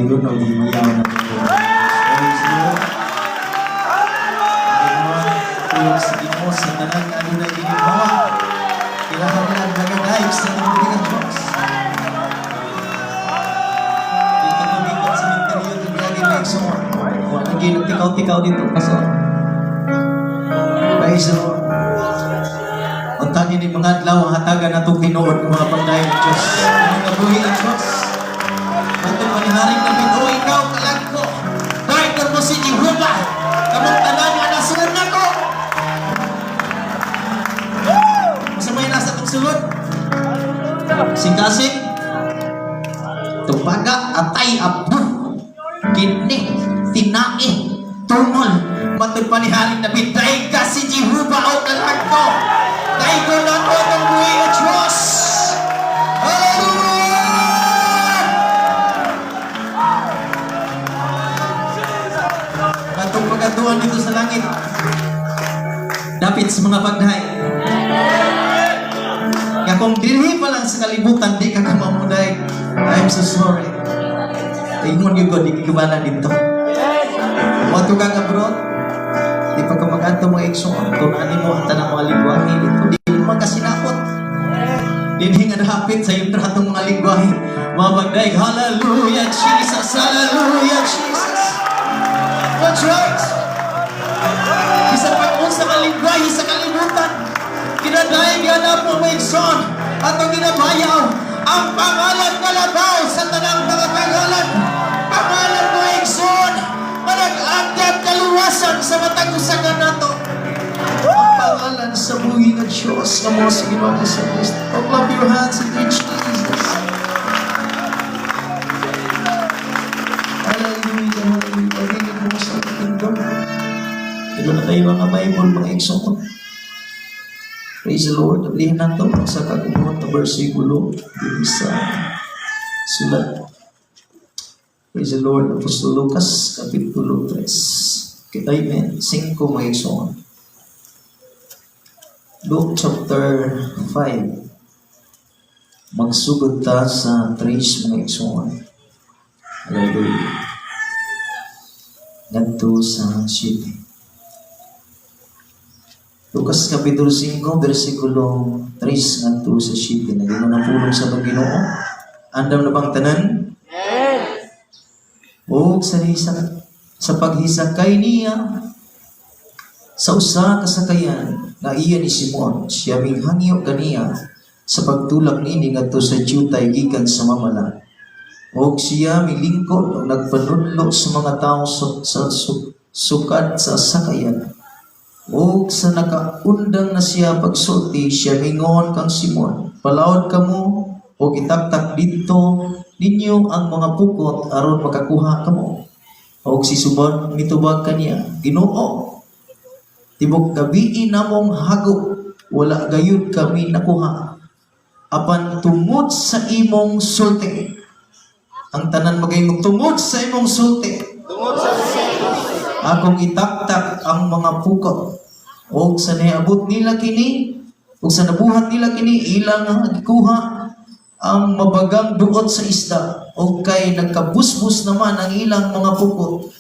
doon o gimayaw na ito. Tuyok sa imo sa tanan ano na ginagawa. Kinahanglan nagadaig sa tubig ng Diyos. Dito tumikan sa mentalyo ng gagawin na iksong. Wala ginagtikaw-tikaw dito kasi. Praise the Lord. Ang tangin ni mga adlaw, ang hatagan na itong tinuod ng mga pagdayon ng Diyos. Ang nabuhi ng Diyos. Ang maniharing na binuo ikaw, kalagko. Dahil ka mo si Jehovah. Kamang tanan nga nasunod na ko. Masamay nasa itong sulod. Singkasing. Tumpaga, atay, abdo. Kini, tinai, tumol. Matod paniharing na bitay ka si Jehovah o kalagko. Dahil ko na ko itong buhay ng Diyos. Hallelujah! Atong pagkatuan dito sa langit. Dapit sa mga pagdahay. Kaya kung dili pa lang sa kalibutan, di ka kamamuday. I'm so sorry. Ingon yung God, di kikibala dito. Wato ka abroad. Di pa ka mag-anto mga iksyon. Tunanin mo ang tanang mga lingwahe dito. Di mo magkasinapot. Hindi nga nahapit sa yung tratong mga lingwahe. Mga magdaig, hallelujah, Jesus, hallelujah, Jesus. That's right. Isa pa kung sa kalingwahe, sa kalimutan. Kinadaig yan na po mga iksyon. At ang ginabayaw, ang pangalan kalabaw sa tanang mga pangalan. Pangalan mo iksyon. Manag-agad kaluwasan sa matag-usagan nato. Ang pangalan sa buhay ng Diyos na mo sa Ginoong Jesucristo. Clap your hands and reach Jesus. Hallelujah, hallelujah. Pagiging mo sa kingdom. Ito na tayo mga Bible, mga eksyon. Praise the Lord. Ablihin nato sa kagumuhan na versikulo dito sa sulat. Praise the Lord. Apostol Lucas, Kapitulo 3. Amen. 5 mga eksyon. Luke chapter 5. Magsugod ta sa 3 mga eksyon. Hallelujah. Ganto sa 7. Lucas Kapitulo 5, versikulo 3 ganto sa 7. Naging na pulong sa itong Ginoo. Andam na bang tanan? O sa paghisakay niya sa usa kasakayan na iya ni Simon, siya minghangyo kaniya sa pagtulak nini ngadto sa jutay gikan sa mamala. O siya milingkod o nagpanudlo sa mga tao sa sukad sa sakayan. O sa nakaundang na siya pagsulti, siya mingon kang Simon, palawad ka mo o itaktak dito ninyo ang mga pukot aron makakuha kamo. O si Subon mitubag kaniya, Ginoo, tibok gabi namong hago, wala gayud kami nakuha. Apan tungod sa imong sulti. Ang tanan magayong tungod sa imong sulti. Akong itaktak ang mga pukot. O sa niabot nila kini, o sa nabuhat nila kini, ilang ang nagkuha ang mabagang duot sa isda. O kay nagkabusbus naman ang ilang mga pukot.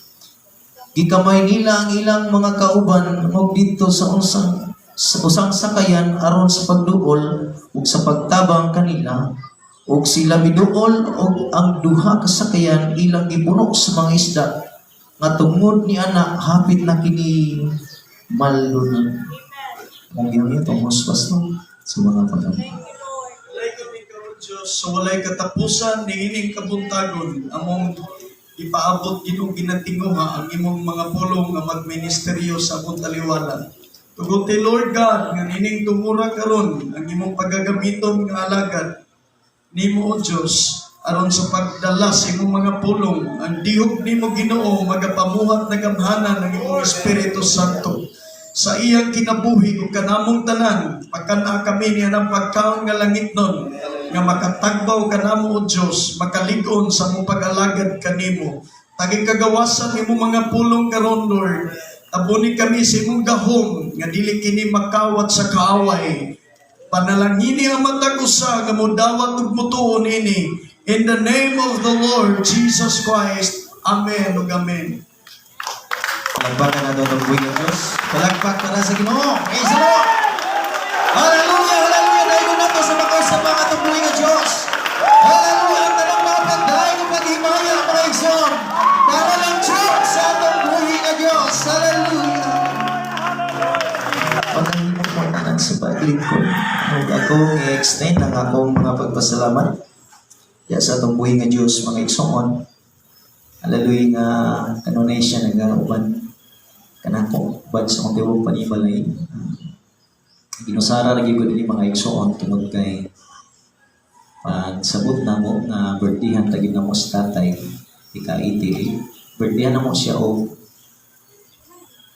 Gikamay nila ang ilang mga kauban o dito sa usang sakayan aron sa pagduol o sa pagtabang kanila. O sila miduol o ang duha kasakayan ilang gibunok sa mga isda. Nga tungod ni anak hapit na kini malunan. Mong ginamit itong hospas no sa mga pagdamay. Diyos, sa walay katapusan ni ining kabuntagon, among ipaabot ginong ginatinguha ang imong mga pulong nga magministeryo sa akong taliwalan. Tugod ti Lord God, nga nining tumura karon ang imong paggagamiton nga alagad nimo o Diyos, aron sa pagdala sa imong mga pulong, ang dihog nimo Ginoo magapamuhat na gamhanan ng imong Espiritu Santo sa iyang kinabuhi ug kanamong tanan, pagkana kami niya ng pagkaon nga langit nun, nga makatagbaw kanamo o Diyos, makalig-on sa mong pag-alagad kanimo. Taging kagawasan imong mga pulong karon Lord, tabuni kami sa imong gahom, nga dili kini makawat sa kaaway. Panalangini ang matag-usa, nga modawat ug mutuon ini, In the name of the Lord Jesus Christ. Amen ug amen. Palagpakan na daw ng buhay ng Diyos. Palagpak para sa Ginoo. Praise the Lord! Hallelujah! Hallelujah! Dahil ko na ito sa mga sa mga itong buhay ng Diyos. Hallelujah! Ang tanong mga pagdahay ng paghimaya, mga igsoon. Para ng Diyos sa itong buhay ng Diyos. Hallelujah! Pagkahimok mo nanan sa paglingkod. Huwag akong i-extend ang akong mga pagpasalamat. Kaya sa itong buhay ng Diyos, mga igsoon. Hallelujah nga kanunay siya nag-auban kanako bad sa mga tiwong panibalay. Ginusara lagi ko din mga igsoon tungod kay pagsabot na mo nga birthdayan tagid na mo sa tatay ika-88. Birthdayan na mo siya o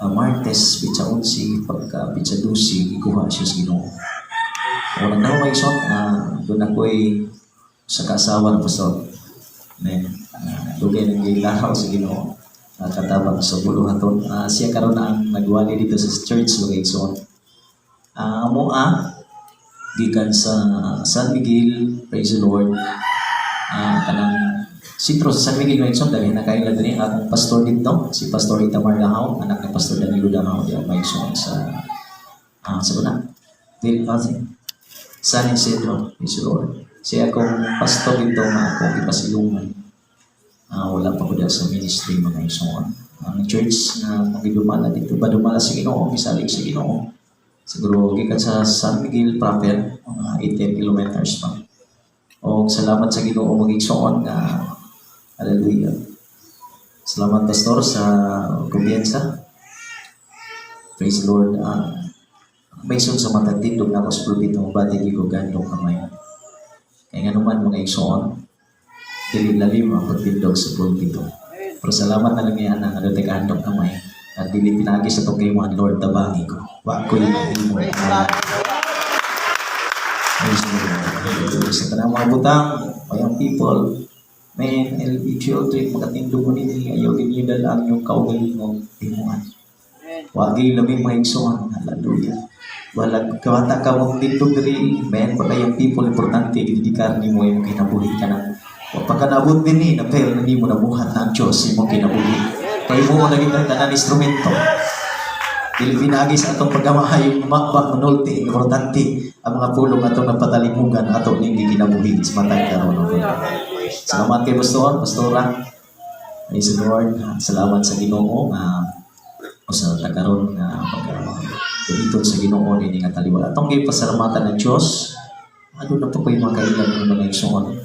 Martes bitsa 11 pagka bitsa 12 ikuha siya sa Ginoo. O nagdaw mga igsoon doon ako'y sa kasawa ng pastor. Amen. Dugay ng gilahaw sa Ginoo. Katabang sa buluhaton. Siya karon ang nagwali dito sa church mga igsoon. Gikan sa San Miguel, praise the Lord. Kanang sitro sa San Miguel mga igsoon dahil nakaila din akong pastor dito, si Pastor Itamar Lahaw, anak ng Pastor Danilo Lahaw, di mga igsoon sa buna. San Isidro, praise the Lord. Siya akong pastor dito nga akong ipasilungan. Wala pa ko dahil sa ministry mga igsoon. Ang church na magidumala dito, ba dumala sa Ginoo, misalig sa Ginoo. Siguro gikan sa San Miguel proper, mga 18 kilometers pa. O salamat sa Ginoo mga igsoon na hallelujah. Salamat pastor sa kumpiyansa. Praise the Lord. May sun sa matagtindog na ako sa pulpito, bati di ko gandong kamay. Kaya nga naman mga igsoon, dili-lalim ang pagtindog sa pulpito. Pero salamat na lang yan ang ano tagahandog kamay at dili pinagi sa tugay mo ang Lord tabangi ko. Wa ko yung mo. Sa tanang mga butang, mayang people, may LB children, makatindog mo nini, ayaw ganyan dalang yung kaugalingong timuan. Wagi labing mga igsoon, hallelujah. Walang kawata ka mong tindog rin, men, baka yung people, importante, didikar ni mo yung kinabuhi ka na. Pagkanabot din ni, na-fail na di mo nabuhat ang Diyos yung kinabuhi. Kaya mo naging tanan instrumento. Pinagi sa atong pagkamahay yung makbak manulti, importante ang mga pulong atong nagpatalimugan atong hindi kinabuhi sa matay karon. Salamat kay Pastor, Pastora. Praise the Lord. Salamat sa Ginoo o sa tagaron na pagkabitod sa Ginoo ni nga taliwala. Atong gipasalamatan ng Diyos. Ano na po ko yung mga kailan ng mga igsoon.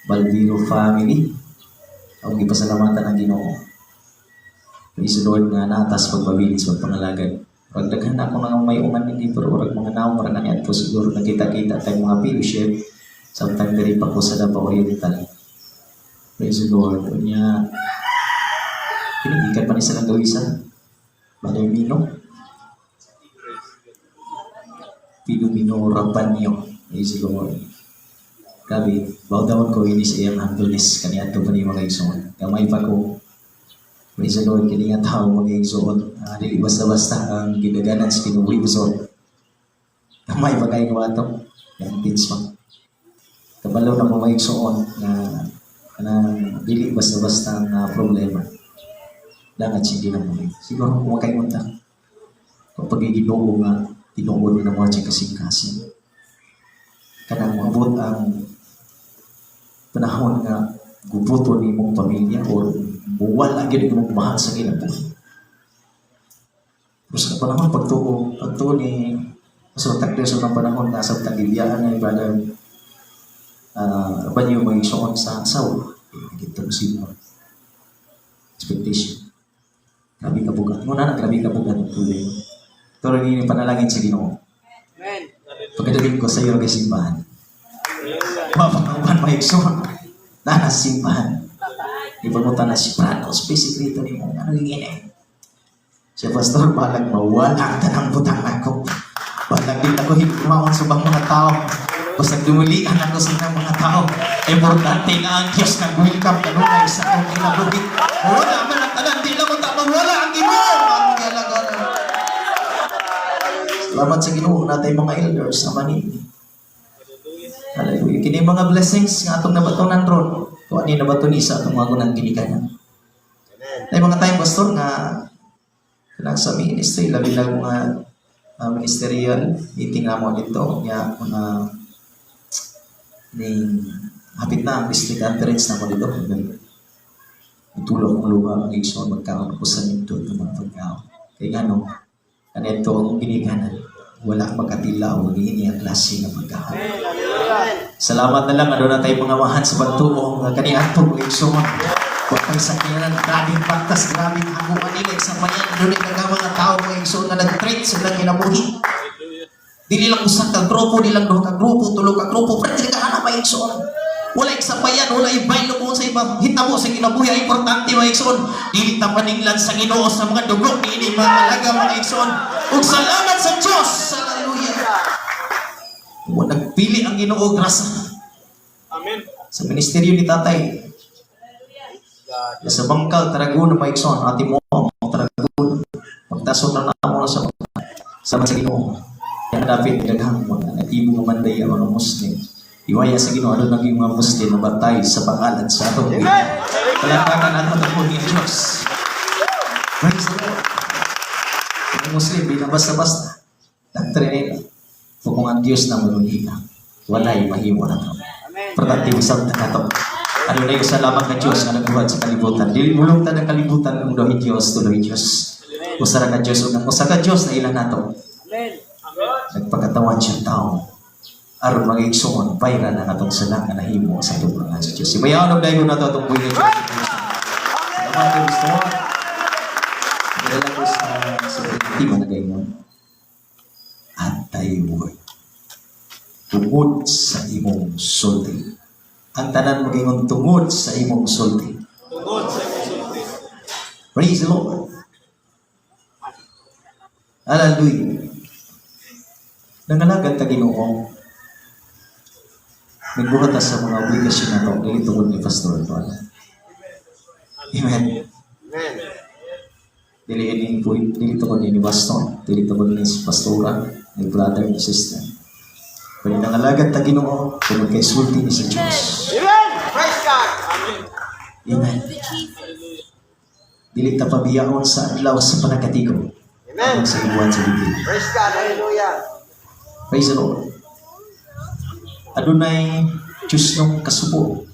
Baldino family. Ang gipasalamatan ng Ginoo. Praise the Lord nga natas pagpabilis pagpangalagad. Pagdaghan na ako ng may uman hindi pero orag mga naong marang yan po siguro nakita-kita tayong mga fellowship. Sometimes diri pa ko sa Davao Oriental. Praise the Lord. Unya kinigikan pa ni sa nagawisan. Baday Mino. Pilumino Rabanyo. Praise the Lord. Gabi, bawdawon ko ini sa iyang humbleness kaniya ito pa ni mga igsoon. Gamay pa ko. Praise the Lord, kini nga tao mga igsoon. Dili basta-basta ang gidaganan sa kinuwi igsoon. Gamay pa kayo nga ito. Yang teach mo. Kabalaw na mga igsoon na dili basta-basta ang problema. Langat sige na mo. Siguro kung kayo munta. Kapag iginoo nga, tinuod na mo siya kasing-kasing. Kanang maabot ang panahon nga gubuto ni mong pamilya o buwala gid mong mahal sa kinabuhi. Pero sa panahon pagtuo ni so takder sa panahon na sa tagilian na brother ba niyo may igsoon sa asawa gito mo expectation. Grabe ka bugat. Muna na grabe ka bugat tuloy. Pero hindi panalangin sa Ginoo. Amen. Pagkadating ko sa iyo ng simbahan. Mapakawan mo igsoon. Nanas simbahan. Ipamutan na si Prado. Basically ito ni mo. Ano yung gini? Siya pastor, balag mawala tanang butang ako. Balag din ako hipumawan sa bang mga tao. Basta dumulian ako sa mga tao. Importante na ang Diyos na welcome ka nung sa akong kinabuhi. Wala man ang tanan. Di lang mo tama. Wala ang Ginoo. Ang galagaran. Salamat sa Ginoo natin mga elders sa Manini. Hallelujah. Kini mga blessings nga atong nabatonan ron. Kung ano nabaton isa atong mga gunang ginikanan. Ay mga tayong pastor nga sa ministry, labi na mga ministerial meeting na mo dito. Nga mga hapit na ang district conference na mo dito. Itulong ang lupa ang igsoon magkaon ko sa nito ng mga pagkaon. Kaya nga no, kanito ang ginikanan. Wala magkatilaw, hindi ang klase ng pagkaon. Salamat na lang, ano na tayo mga mahan sa pagtuo ng kanihan po mga igsoon. Huwag kang sakyanan, grabing baktas, grabing haguman nila sa mayan. Doon ay mga tao mga igsoon na nag-treat silang kinabuhi. Dili lang usang ka-grupo, di lang doon ka-grupo, tulog ka-grupo, pero hindi ka hanap mga igsoon. Wala iksapayan, wala ibaylo kung sa ibang hitabo sa kinabuhi. Ang importante mga igsoon, dili tapaninglan sa Ginoo sa mga dugo, dili mga malaga mga igsoon. Ug salamat sa Diyos. Hallelujah. Nagpili ang Ginoo grasa. Amen. Sa ministeryo ni tatay. Sa bangkal, Taragon, Maikson, ati mo, Taragon. Magtasod na mo sa sa Ginoo. Yan dapat daghang mga natibo mamanday ang mga Muslim. Iwaya sa Ginoo, ano naging mga Muslim na batay sa pangalan sa atong Ginoo. Palakpakan natin ang po ni Diyos. Praise the Lord. Ang Muslim, bilang basta-basta. Doctrine nila. Kung ang Diyos na manunina, wala'y mahimo na ito. Importante isang na ito. Ano na yung salamat ng Diyos na nagbuhat sa kalibutan. Dili mulong ta ng kalibutan ng dohi Diyos, tuloy Diyos. Usara ka Diyos, unang usa ka Diyos na ilan na ito. Nagpagkatawan siyang tao. Aron mga igsoon, bayran na natong salang na nahimo sa tubang sa Diyos. Ibayaw ng dayo na ito itong buhay ng Diyos. Salamat ng gusto mo. Dala ko sa pagkakima na gayon. At tayo buhay. Tungod sa imong sulti. Ang tanan maging tungod sa imong sulti. Tungod sa imong sulti. Praise the Lord. Hallelujah. Nangalagad ta Ginoo. Nagbuhat sa mga obligasyon na ito. Dili tungod ni Pastor. Amen. Amen. Dili tungod ni Pastor. Dili tungod ni Pastora. Ni brother ni sister. Kaya nangalagad ta Ginoo. Tungod kay sulti ni sa Diyos. Amen. Praise God. Amen. Amen. Dili ta pabiyaon sa adlaw sa panagkatigo. Amen. Sa ibuan sa bibig. Praise God. Hallelujah. Praise the Lord. Adunay Diyos nung kasubo.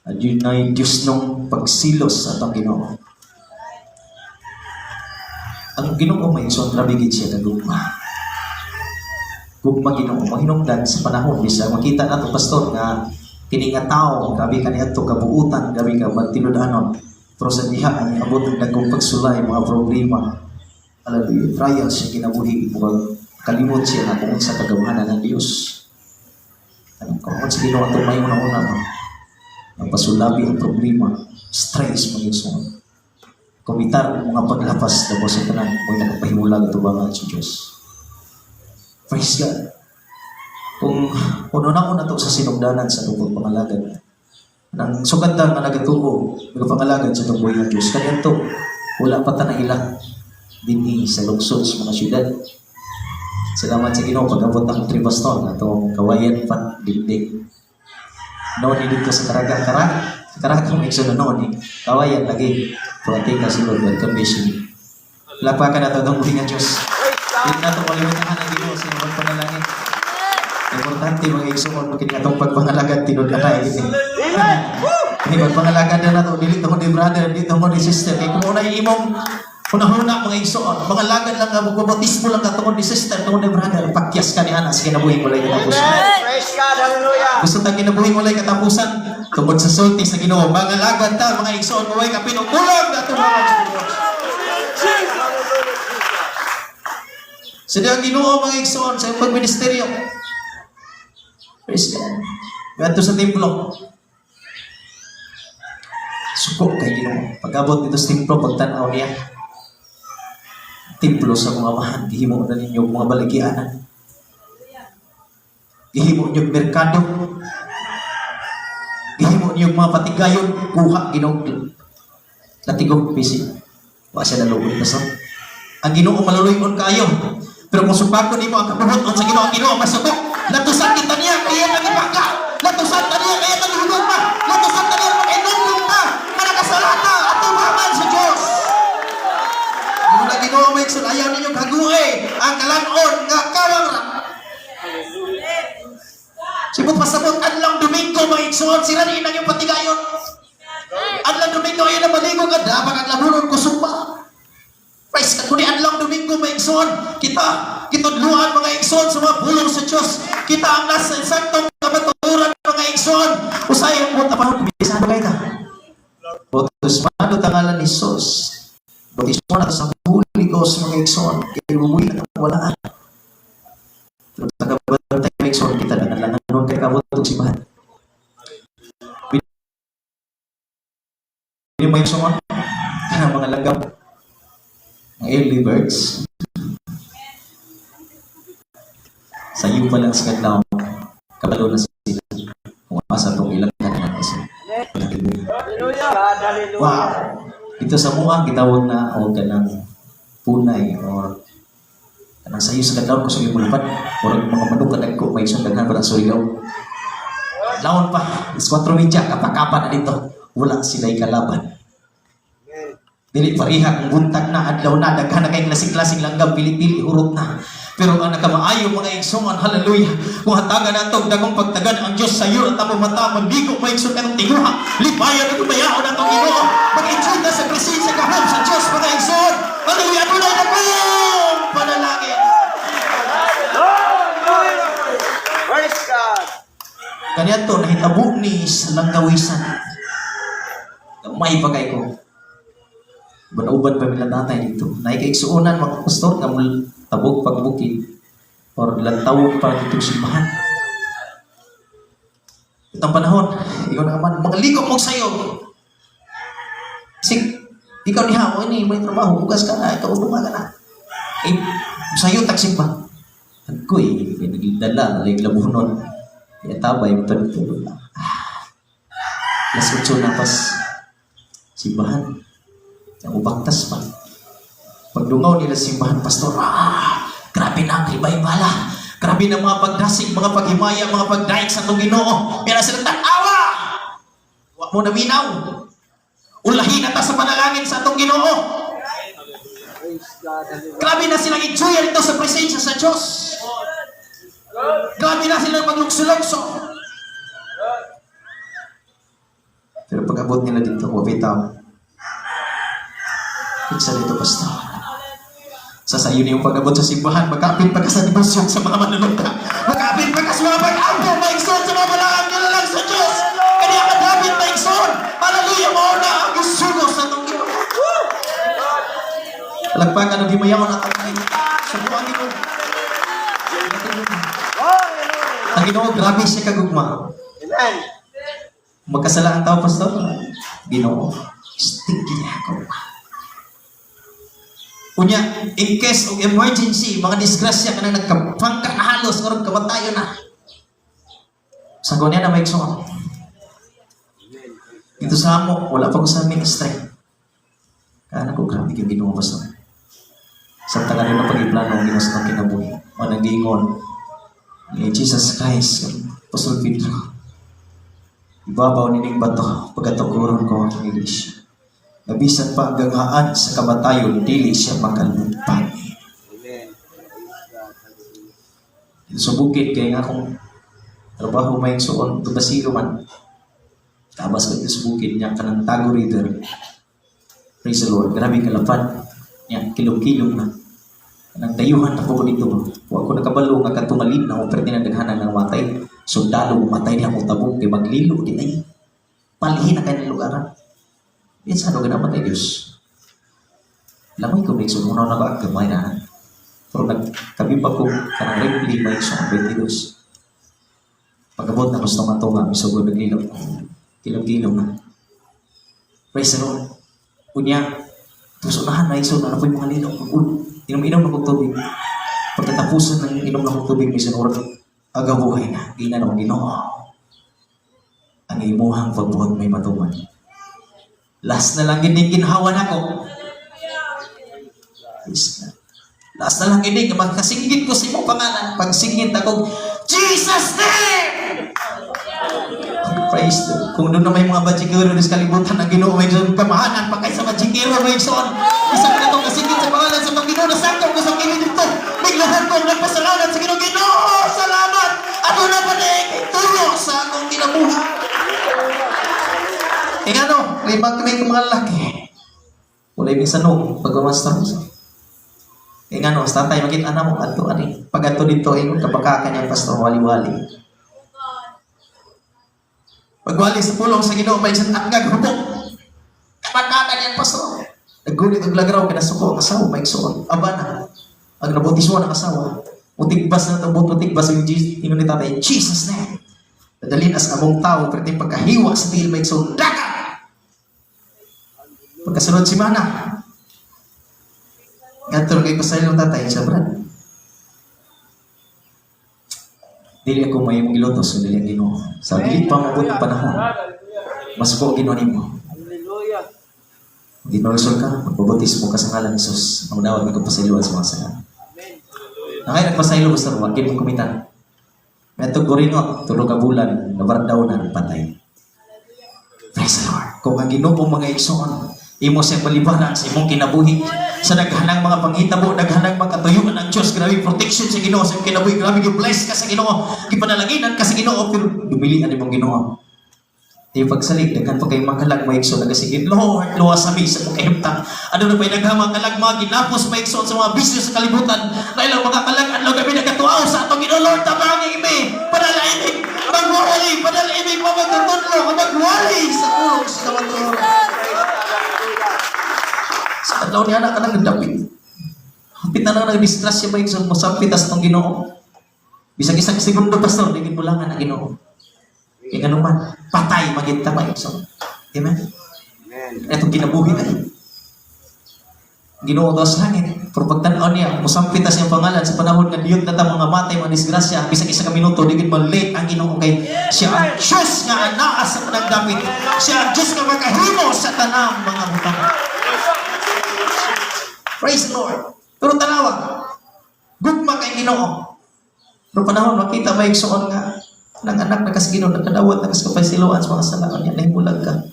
Adunay Diyos nung pagsilos sa atong Ginoo. Ang Ginoo may isang trabigid siya na gugma. Gugma Ginoo, mahinungdan sa panahon. Bisa makita na ito, Pastor, nga kini nga tao, gabi ka niya ito, kabuutan, gabi ka magtinudanon. Pero sa diha, ang abot ng nagong pagsulay, mga problema. Hallelujah. Trial siya kinabuhi. Kalimot siya na kung sa kagawahanan ng Diyos. Kung sa Ginoo ito may una-una no? Ang pasulabi ang problema, stress mo yung sunod. Kumitar mga paglapas na sa tanan mo yung nagpahimulag ito ba sa Diyos. Praise God. Kung una-una ito sa sinugdanan sa tungkol pangalagad, nang suganda nga nagatuo, nagpangalagan sa tungkol ng Diyos, kanya ito, wala pa tanang ilang dinhi sa lungsod sa mga syudad. Salamat sa Ginoo pag-abot ng tribaston na itong kawayan pan digdig. Noon dito sa Karaga. Sa Karaga may isa na noon kawayan lagi. Pwede ka sulod welcome mission. Lapakan na ito ng buhay ng Diyos. Hindi na ito kalimutan ng Ginoo sa ibang panalangin. Importante mga igsoon mo kini atong pagpangalagad tinud anay ini. Ini pagpangalagad na nato dili to ni brother, dito mo ni sister. Kay kung una imong una-una mga igsoon, mga lagad lang nga magbabatismo lang ka tungod ni sister, tungod ni brother, pakyas ka ni anak sa kinabuhi mo lang katapusan. Praise God. Hallelujah. Gusto ta kinabuhi mo lang katapusan, tungod sa sulti sa Ginoo. Mga lagad ta, mga igsoon, maway ka pinukulang na ito mga igsoon. Sa diyang Ginoo mga igsoon, sa iyong pagministeryo. Praise God. Ganto sa templo. Suko kay Ginoo. Pag-abot dito sa templo, pagtanaw niya. Templo sa mga mahan, gihimo na ninyo mga baligyanan. Gihimo niyo merkado. Gihimo niyo mga patigayon, kuha Ginoo. Latigong pisi. Wa siya nalugod na sa. Ang Ginoo maluluyon kayo. Pero kung supako nimo ang kabubuton sa Ginoo, ang Ginoo masubok. Latusan kita niya kaya nagipaka. Latusan ta niya kaya naghulog pa. Latusan ta niya mag-inumdum pa. Kanakasalata at tumaman sa Diyos. Yung na Ginoo may iksun, ayaw ninyo kaguhi ang kalanon nga kawang sibot pasabot adlang Domingo mga iksun, sila rin ang yung patigayon. Adlang Domingo ayaw na maligo ka, dabang ang lamunon ko sumpa. Praise God, kuni adlang Domingo mga iksun, kita luhan mga iksun sa mga pulong sa Diyos. Kita ang nasa saktong kabaturan mga iksun. Usay ang punta pa nung bisado kayo na. Bautismado tangalan ni Jesus. Bautismo na sa Holy Ghost mga iksun. Kaya umuwi na walaan. Pero tagabantay mga iksun, kita na nalanganon kay kabutog si Bahan. Hindi mga iksun, mga langgam. Ang early birds. Sa iyo pa lang sa kadlaw, kabalo na sila. Kung asa itong ilang kanan kasi. Hallelujah. God, hallelujah. Wow! Ito sa mua, gitawag na o ganang punay or kanang sa iyo sa kadlaw ko sa iyo mulupad. O mga manok na nagko, may isang daghan pa ng surigaw. Laon pa, is 4 media, kapakapan na dito. Wala sila'y kalaban. Dili pariha kung buntag na, adlaw na, daghan na kayong lasing-lasing langgam, pili-pili, urot na. Pero ang nakamaayo mga igsoon, hallelujah, kung hatagan na itong dagong pagtagan ang Diyos sa iyo at ang mata, magbigo pa igsoon ka ng tinguha, libayan at umayaon na itong Ginoo, mag-enjoy na sa presensya kahom sa Diyos mga igsoon, hallelujah, tunay na kayong panalangin. Praise God. Kanya ito, nahitabo ni sa langgawisan. May pagay ko. Banauban pa nila tatay dito. Naikaigsuunan mga pastor na tabog pagbukid or lantawon para dito simbahan. Itong panahon, ikaw na naman, mga likop mo sa'yo. Kasi, ikaw ni Hamo, ini, may trabaho, bukas ka na, ikaw lumaga na. Eh, sa'yo, taksik pa. Agkoy, nagdala, nalaiglabunon. Kaya tabay, magpanitulo na. Las 8 na pas simbahan. Ang ubaktas pa. Pagdungaw nila simbahan, pastor, grabe na ang ribay-bala. Grabe na mga pagdasig, mga paghimaya, mga pagdaig sa itong Ginoo. Kaya sila tatawa. Huwag mo na minaw. Ulahin na ta sa panalangin sa itong Ginoo. Praise God, hallelujah. Grabe na silang enjoy ito sa presensya sa Diyos. Grabe na silang maglukso-lukso. Pero pag abot nila dito, wabitaw. Isa dito, pastor. Sasayo niyo yung pag-abot sa simbahan, magkapit pa ka sa debosyon sa mga manununta. Magkapit pa ka sa mga pag-abot, maigsoon sa mga malang nilalang sa Diyos. Kaya kadapit maigsoon. Hallelujah, mauna ang isugos sa itong Ginoo. Talagpagan ng himayaw na tatay. Sa buwan Ginoo. Ang Ginoo, grabe siya kagugma. Amen. Magkasala ang tao, pastor. Ginoo, stinky niya ako. Kunya, in case of emergency, mga disgrasya ka na nagkapangka na halos, or kamatayo na. Sa kunya na may iksoon. Dito sa amo, wala pa ko sa ministry. Kaya ko, grabe yung Ginoo, pastor. Sa taga rin na pag-iplano ang ginas ng kinabuhi. O nag-iingon ni Jesus Christ, Pastor Pedro. Ibabaw nining bato, pagkatukuron ko ang iglesia. Nabisan pa hanggang haan sa kamatayon, dili siya makalupay. Amen. Sa bukid, kaya nga kung trabaho may suon, tubasilo man. Tabas ko sa bukid niya ka ng Tago River. Praise the Lord. Grabe kalapad. Yan, kilong-kilong na. Nang dayuhan ako dito. Huwag ko nakabalo nga katungalin na operte na daghanan ng matay. Sundalo, matay niya akong tabong kay maglilo din ay. Palihin na kayo ng lugaran. Yan sa ano ganaman ay Diyos. Lamay ko, Nixon, unaw na ba? Gamay na. Pero nagkabibag ko kanang repli, may isang 22. Pagkabot na gusto nga ito nga, misugod naglilo. Kilong-kilong na. Praise the Lord. Unya, tapos unahan na iso na po yung mga lilo. Inom-inom na kong tubig. Pagkatapusan ng inom na kong tubig, may sinurag, agabuhay na. Gina na kong Ginoo. Ang imuhang pagbuhat may matuman. Last na lang ginhawan ako. Praise God. Laas na lang ini, magkasinggit ko sa imong pangalan. Pag singgit ako, Jesus name! Praise the Lord. Kung doon na may mga bajikero sa kalibutan na Ginoo, may kamahanan pa kayo sa bajikero, may son. Isang na itong kasinggit sa pangalan sa mga Ginoo na sakto ko sa kilid dito. Biglahan ko nagpasalamat sa Ginoo. Ginoo, salamat! Ano na ba na itulong sa akong kinabuhi? Eh ano, may mga lalaki. Wala yung sanog, pag-umastar mo sa. Eh nga no, sa tatay, maging anak mo, ato, ani. Pag ato dito, kapaka niya, pastor, wali-wali. Pagwali sa pulong sa Ginoo, may isang angag, hubog. Kapaka niya, pastor. Naggunit ang lagraw, kinasuko, ang asawa, may iksoon. Aba na. Ang nabutiswa ng asawa. Utigbas na tabot, utigbas yung ingon ni tatay, Jesus name. Nadalin as among tao, pero yung pagkahiwa sa tingin, may iksoon, daga! Pagkasunod si Mana, Gatulog kay pasaylo ng tatay siya, Brad. Dili ako may mong gilotos, dili ang Ginoo. Sa dili pa mabot ang panahon. Mas ko Ginoo nimo. Hallelujah. Ginorosol ka, magbabotismo ka sa ngalan ni Jesus. Ang dawat may kapasayloan sa mga sala. Nakaya nagpasaylo basta ruwag, kin mong kumitan. Metog guringot, tulog ka bulan, nabardaw na patay. Praise the Lord. Kung ang Ginoo pong mga igsoon, imo siyang balibaran sa imong kinabuhi. Sa naghanang mga panghitabo, naghanang mga katuyuan ng Diyos, grabe protection sa Ginoo sa imong kinabuhi, grabe gi-bless ka sa Ginoo, gipanalaginan ka sa Ginoo, pero dumilian imong Ginoo. Di pagsalig, daghan pa kayong makalag maigso, nagasigid, Lord, luwas sa misa mo kahimtang. Ano na pa'y naghamang kalag mga ginapos maigso sa mga business sa kalibutan, dahil ang mga kalag, ano gabi nagkatuaw sa atong Ginoo, Lord, tabangin imi, padalaimig, magwali, padalaimig, mamagkatudlo, magwali sa ulong sa kamaturo. Sa kadlaw niya anak ka nang nagdapit. Hapit na nang nag-distress siya ba yung musapit as itong Ginoo. Bisag isang segundo, pastor, digin mo lang ang Ginoo. Kaya nga naman, patay maginta ba yung son. Amen? Amen. Itong kinabuhi na yun. Ginoo daw sa langit. Pero pagtanaw niya, musapit as yung pangalan sa panahon nga diyot na ta mga matay, mga disgrasya, bisag isang minuto, digin mo late ang Ginoo kay siya ang Diyos nga anaas sa panagdapit. Siya ang Diyos nga makahimo sa tanang mga butang. Praise the Lord. Pero tanawa, gugma kay Ginoo. Pero panahon, makita ba yung suon nga ng anak na kasi Ginoo, nagkadawat na kasi kapasiluan sa mga salaan niya, nahimulag ka.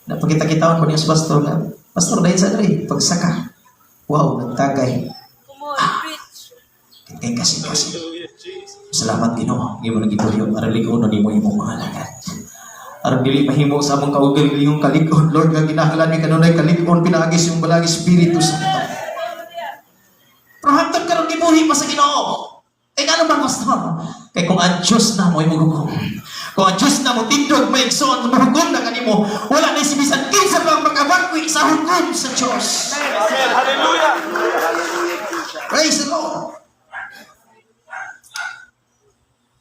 Napagkita-kitawan ko niya sa pastor nga, pastor, dahil sa dali, pagsaka. Wow, nagtagay. Kitay kasi. Salamat Ginoo. Hindi mo nagituloy, araligon, hindi mo imong mga lagat. Aron dili mahimo sa among kaugalingong kalig-on, Lord, nga ginahanglan ni kanunay kalig-on, pinaagis yung balagi Espiritu Santo. Rahantag ka rin gibuhi pa sa Ginoo. Eh ano ba, pastor? Kaya kung ang Diyos na mo ay maghukom, kung ang Diyos na mo tindog, may iksoon, mahukom na kanimo, wala na isibisan kinsa pang magkabakwi sa hukom sa Diyos. Hallelujah. Praise the Lord.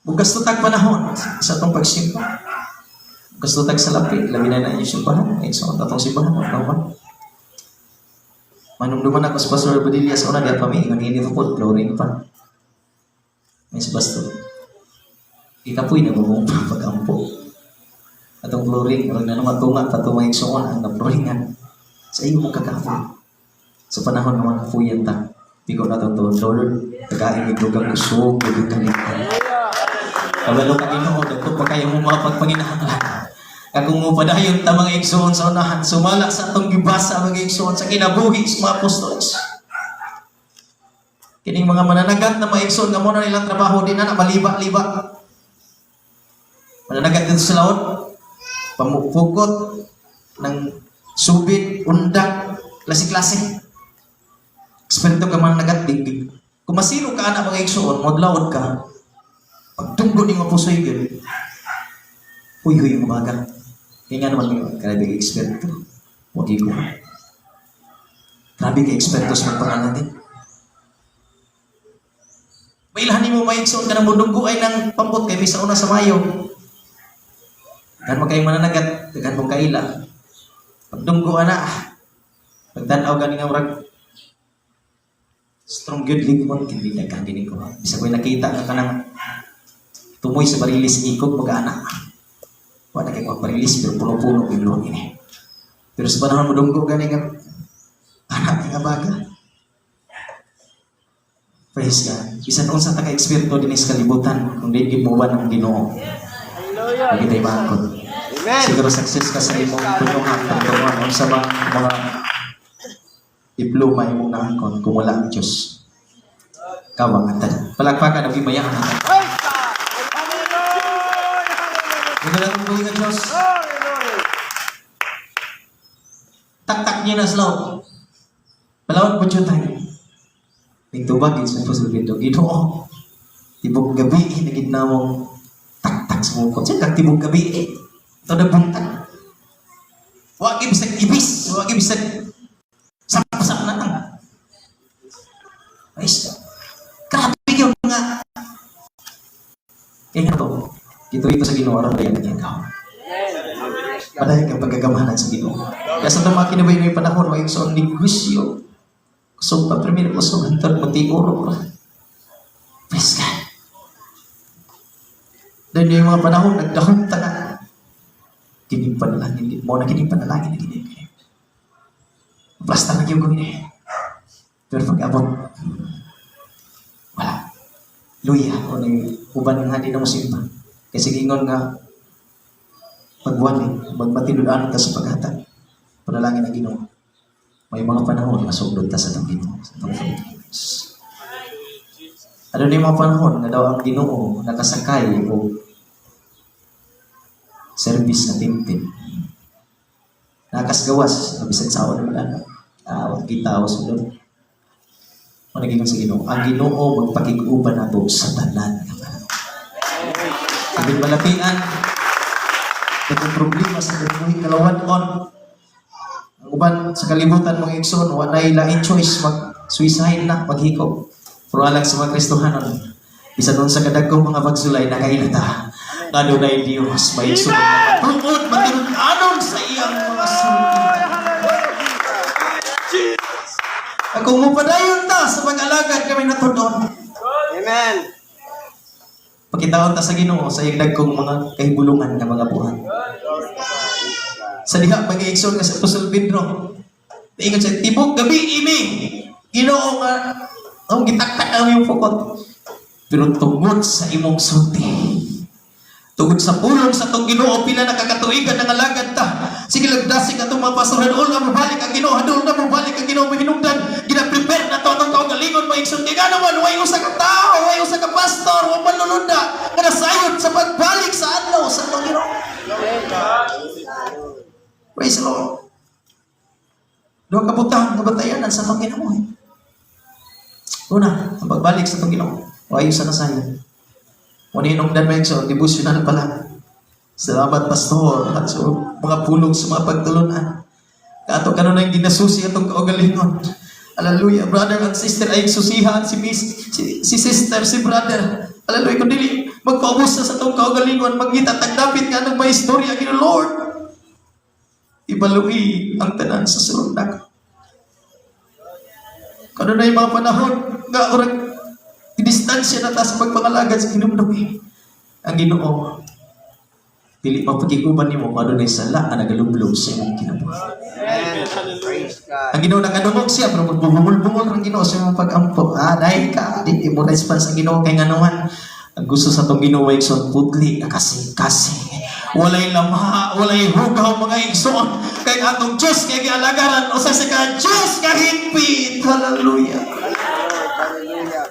Bukas tutag panahon sa itong pagsimpa. Bukas tutag sa lapi, labi na yung simbahan. Iksoon atong simbahan, ano ba? Manumduman ako sa Pastor Badilla sa una, di pa may ingon hindi po, flooring pa. May sa Pastor. Ikapoy na bubong pa pag-ampo. Atong flooring, kung na matunga, patumay iksoon ang na-flooringan. Sa iyo mong kakapoy. Sa panahon naman kapuyan ta. Di ko na itong Lord, tagain ito kang usog, ito kalimutan. Kabalo ka Ginoo, dagko pa kayo mo mga pagpanginahanglan. Kung mo padayon ta mga igsoon sa unahan, sumala sa atong gibasa mga igsoon sa kinabuhi sa mga apostols. Kining mga mananagat na mga igsoon nga mo na nilang trabaho din na maliba-liba. Mananagat dito sa laot, pamupukot ng subit, undak, klase-klase. Espiritu ka mananagat, digdig. Kung masilo ka na mga igsoon, modlaod ka, pagtunggo ni mga pusoy yun, huy-huy yung umaga. Kaya nga naman yung grabe kay eksperto. Huwag ko. Grabe kay eksperto sa pagpangal natin. Mailahanin mo maigsoon ka ng mundunggo ay ng pambot kay sa una sa Mayo. Dagan mo kayong mananagat, dagan mong kaila. Pagdunggo na, pagtanaw ganing ang rag. Strong good ligmon, hindi nagkandinig ko. Bisa ko'y nakita ka ng tumoy sa barilis ikog mag-anak. Wala kayo magparilis, pero puno-puno yung luwag ini. Pero sa panahon mo dunggo, ganing ang anak nga baga. Praise God. Bisan unsa ta ka eksperto dinhi sa kalibutan kung di gimuban ng Ginoo. Hallelujah. Lagi tayo makakot. Amen. Siguro success ka sa imong tulungan pagtuon sa mga diploma imong nahangkon kung wala ang Diyos. Kawang atan. Palagpakan ang bimayaan natin. Praise God. Hallelujah. Hindi natin po yung Diyos. Hallelujah. Tak-tak niya na slow. Palawag po dyan tayo. Nagtubagin sa puso dito. Ginoo. Tibok gabi, naging na mong tak-tak sa mukot. Siyang tibok gabi, ito na buntag. Huwag ibisag ibis. Huwag ibisag sapasak na lang. Ayos. Grabe yung nga. Kaya ito. Ito sa Ginoo. Araw na yan ang ikaw. Padahil kang pagkagamahanan sa Ginoo. Kaya sa tamaki na ba yung may panahon, may sa negosyo. So, pa-primero ko sa hantar mo, tiguro pa. Praise God. Dahil yung mga panahon, nagdahong taga. Kinig panalangin, mo na kinig panalangin, kinig. Basta na yung gawin eh. Pero pag-abot, wala. Luya, o na yung uban ng hadi na musimba. Kasi gingon nga, pagwali, magmatinulaan ka sa paghatag. Panalangin ang Ginoo. May mga panahon na sundot ta sa itong Ginoo. Sa itong Philippines. Ano na yung mga panahon na daw ang Ginoo nakasakay o service na timpin. Nakasgawas na bisag sa awan ng mga huwag kita o sunod. O naging sa Ginoo. Ang Ginoo magpakiguban na to sa tanan. Sabihin malapian, itong problema sa buhay kalawan-on. Ang uban sa kalibutan mga igsoon, walay lain choice, mag-suicide na, maghiko. Pero alang sa mga Kristohanon, isa doon sa kadagkong mga pagsulay, nakailata. Nga doon ay Diyos, may igsoon na matungkod, matulog-anon sa iyang mga sulti. Kung mupadayon ta sa pag-alagad kami natudon. Amen. Pagkitaon ta sa Ginoo sa iyang dagkong mga kahibulungan ng mga buhat. Sa diha pag-iigsoon nga sa Apostol Pedro. Ingon siya, tibok gabi ini. Ginoo nga ang gitaktak ang iyong pukot. Pero tungod sa imong sulti. Tungod sa pulong sa tong Ginoo pila nakakatuigan ng alagad ta. Sige lagdasig atong mga pastoran ulo mabalik ang Ginoo, hadul na mabalik ang Ginoo mahinungdan. Gina-prepare na to atong kaugalingon maigsoon kay naman way usa ka tao, way usa ka pastor, wa manlulunda nga nasayod sa pagbalik sa adlaw sa tong Ginoo. Praise the Lord. Doon kabutang nabatayanan sa itong Ginoo. Una, ang pagbalik sa itong Ginoo. O ayos sa nasayod. Maninong dan Mexo, devotional pala. Salamat, Pastor, at sa mga pulong sa mga pagtulunan. Kato ka na yung ginasusi atong kaugalingon. Hallelujah, brother and sister, ay susihan si sister, si brother. Hallelujah, kung dili, magpaubos na sa itong kaugalingon, maghitatagdapit nga ng may istorya, Gino Lord. Ibalui ang tanan sa sulundag. Kano na yung mga panahon, nga orang, distansya na ta sa pagpangalagad sa kinumdumi. Ang Ginoo, dili mapagikuban nimo adunay sala nga nagalublob sa imong kinabuhi. Praise God. Ang Ginoo nakadungog siya pero magbungol-bungol ang Ginoo sa imong pag-ampo. Dahil ka di mo response ang Ginoo kay nganuhan. Ang gusto sa tong Ginoo ay son pudli kasing-kasing. Walay lamha, walay hugaw mga igsoon kay atong Diyos kay gialagaran o sa ka Diyos kahigpit. Hallelujah. Hallelujah.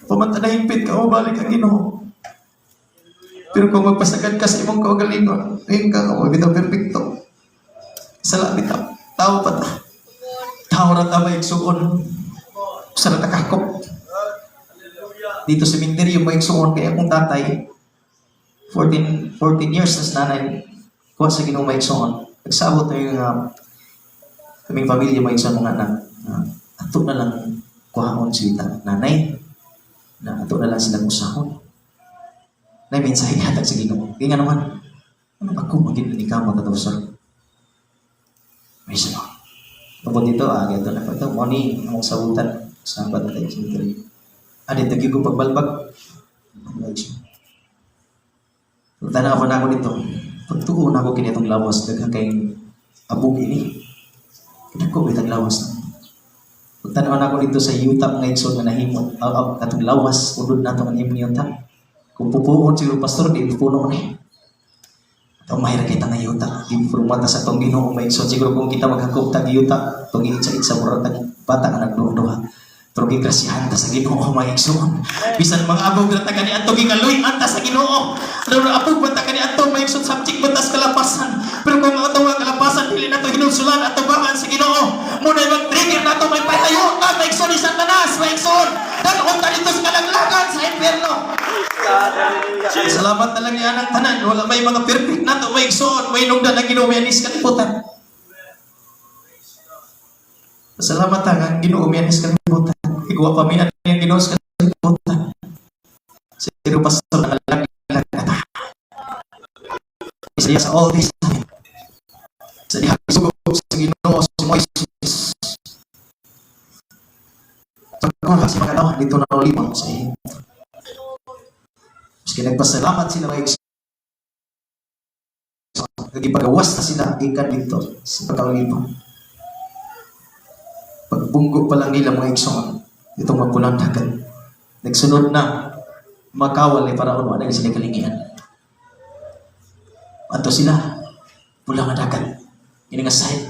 Pamanta na higpit ka o balik ang Ginoo. Pero kung magpasagad ka sa imong kaugalingon, ayun ka, o bitaw perfecto. Sala bitaw, tao pa ta. Tao na ta maigsuon. Sa natakakop. Dito sa Minterio, maigsuon kaya akong tatay, 14 years na nanay, kuha sa Ginoo maigsuon. Nagsabot na yung kaming pamilya maigsuon mga anak. Ato na lang kuhaon si nanay. Na ato na lang silang usahon. Na mensahe hatag sa Ginoo. Kaya nga naman, ano ako maging ni kamo tataw sir? May isa lang. Tungkol dito, ganito na ito. Morning, among sabutan sa batay sa Minterio. Dito ko pagbalbag. Tanaw na ako dito. Pagtuon ako kinitong lawas, daghang kayong abog ini. Kinako itang lawas na. Tanawan ako dito sa yuta mga igsoon nga nahimo. Katong lawas, udod na ito nga nahimo yuta. Kung pupuon siguro pastor, di pupuno ni. Ito mahira kita nga yuta. Di purumata sa itong ginoo mga igsoon. Siguro kung kita maghakop tag yuta, itong itsa-itsa mura tag bata nga nagduha. Pero gigrasyahan ta sa ginoo mga igsoon. Bisan mga abog na taga ni ato gingaloy anta sa ginoo. Ano na abog ba taga ni ato mga igsoon subject batas kalapasan. Pero kung ato nga kalapasan dili nato hinulsulan ato bangan sa ginoo. Muna mag-trigger nato may pahayo na mga igsoon isang tanas mga igsoon. Dalhon ta dito sa kalaglagan sa impyerno. Salamat na lang ni anang tanan. Wala may mga perfect nato mga igsoon. May nungdan na ginoo may anis kalibutan. Salamat ang ginoo may anis kalibutan. Ikaw pa minat yung ginoo sa kalibutan. Siguro pastor na kalaglag na. Isa sa all this time. Sa diha sugo sa ginoo sa Moises. Sa mga si mga tao dito na ulimang sa iyo. Maski nagpasalamat sila mga igsoon. Nagipagawas na sila ikan dito sa pagkaulimang. Pagbunggo pa lang nila mga igsoon. Itong magpulang dagat. Nagsunod na makawal ay paraon wala sila kalingian. Ato sila pulang dagat. Ini nga side.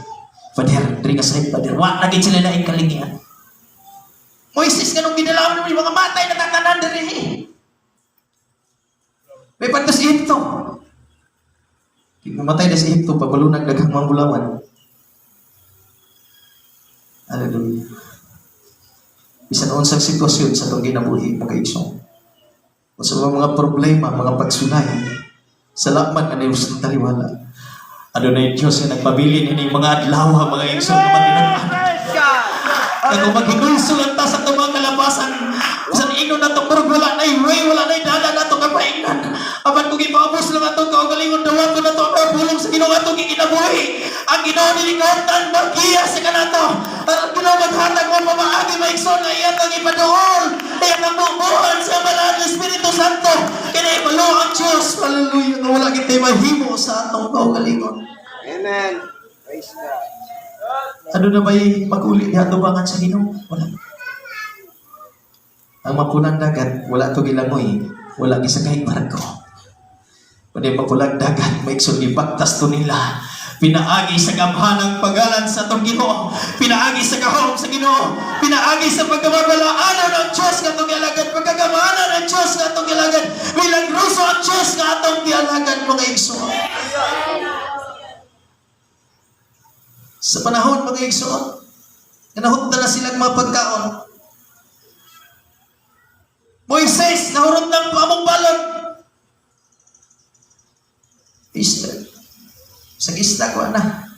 Pader, diri nga side pader. Wa naging sila na kalingian. Moises kanong ginalaman mo yung mga matay na tatanan diri. May pantas Ehipto. Mamatay na si Ehipto pagbalunag daghang mga bulawan. Hallelujah. Bisan unsang sitwasyon sa itong ginabuhi mga igsoon. O sa mga problema, mga pagsulay, salamat ka na yung sa taliwala. Ano na yung Diyos na nagpabilin ini mga adlaw, mga igsoon na matinanaan. Kaya maghinulso lang ta sa itong mga kalabasan, bisan ino na itong kurog, wala na yung way, wala na yung dala na itong kapaingan. Apan kung ipaubos lang itong kaugalingon, dawan ko na itong bulong sa ginoo itong ikinabuhi. Ang ginoo nilingkotan, magiya sa kanato. Ang ginoo maghatag mo pamaagi maigsoon na iyang ang ipadool. Iyang ang bubuhan sa malaan ng Espiritu Santo. Kinaibalo ang Diyos. Hallelujah. Na wala kita'y mahimo sa atong kaugalingon. Amen. Praise God. Ano na ba'y mag-uli niya tubangan sa ginoo? Wala. Ang mapulang dagat, wala ito gilangoy. Wala isa kahit barko. Kundi mapulang dagat, maigsoon ibaktas to nila. Pinaagi sa gamhanang pagalan sa itong ginoo. Pinaagi sa kahom sa ginoo. Pinaagi sa pagkamabalaanan ng Diyos na itong gialagad. Pagkagamanan ng Diyos na itong gialagad. Milagruso ang Diyos na itong gialagad mga igsoon. Sa panahon mga igsoon, nanahunta na silang mga pagkaon. Moises, nahurot ng pamong balon. Easter. Sa isla ko na.